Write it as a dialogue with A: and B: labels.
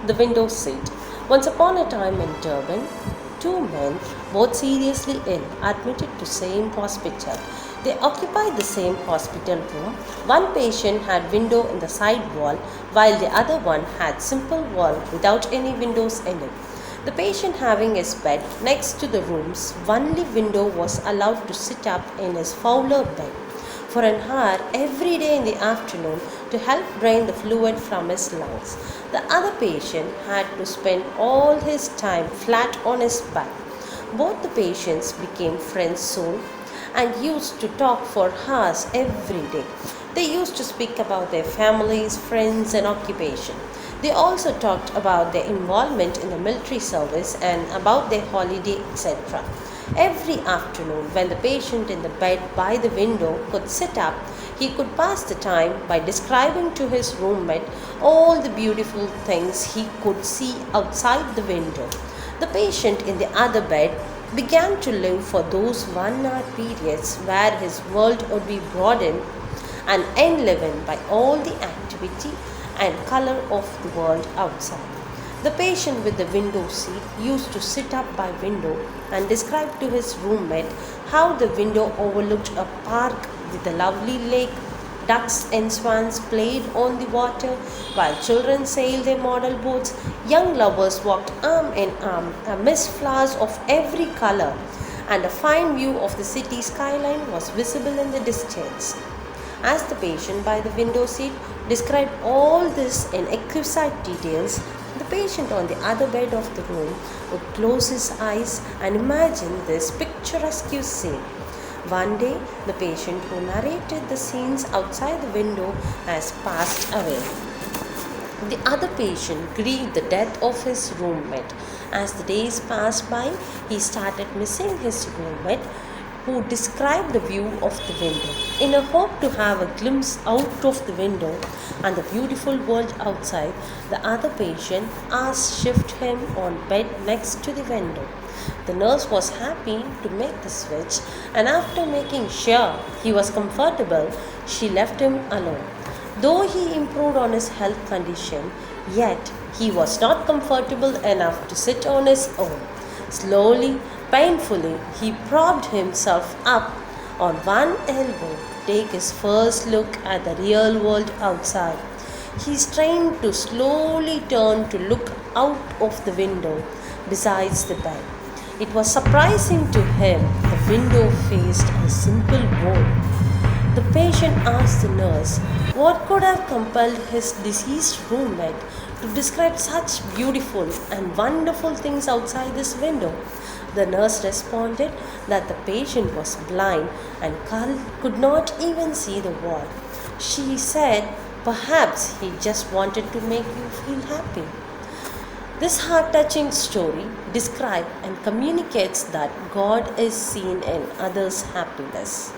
A: The window seat. Once upon a time in Durban, two men, both seriously ill, admitted to same hospital. They occupied the same hospital room. One patient had window in the side wall, while the other one had simple wall without any windows in it. The patient having his bed next to the room's only window was allowed to sit up in his fowler bed for an hour every day in the afternoon to help drain the fluid from his lungs. The other patient had to spend all his time flat on his back. Both the patients became friends soon and used to talk for hours every day. They used to speak about their families, friends, and occupation. They also talked about their involvement in the military service and about their holiday, etc. Every afternoon, when the patient in the bed by the window could sit up, he could pass the time by describing to his roommate all the beautiful things he could see outside the window. The patient in the other bed began to live for those 1 hour periods where his world would be broadened and enlivened by all the activity and color of the world outside. The patient with the window seat used to sit up by window and describe to his roommate how the window overlooked a park with a lovely lake. Ducks and swans played on the water while children sailed their model boats. Young lovers walked arm in arm amidst flowers of every color, and a fine view of the city skyline was visible in the distance. As the patient by the window seat described all this in exquisite details, the patient on the other bed of the room would close his eyes and imagine this picturesque scene. One day, the patient who narrated the scenes outside the window has passed away. The other patient grieved the death of his roommate. As the days passed by, he started missing his roommate who described the view of the window. In a hope to have a glimpse out of the window and the beautiful world outside, the other patient asked shift him on bed next to the window. The nurse was happy to make the switch, and after making sure he was comfortable, she left him alone. Though he improved on his health condition, yet he was not comfortable enough to sit on his own. Slowly, painfully, he propped himself up on one elbow to take his first look at the real world outside. He strained to slowly turn to look out of the window besides the bed. It was surprising to him the window faced a simple wall. The patient asked the nurse what could have compelled his deceased roommate to describe such beautiful and wonderful things outside this window. The nurse responded that the patient was blind and could not even see the wall. She said, perhaps he just wanted to make you feel happy. This heart-touching story describes and communicates that God is seen in others' happiness.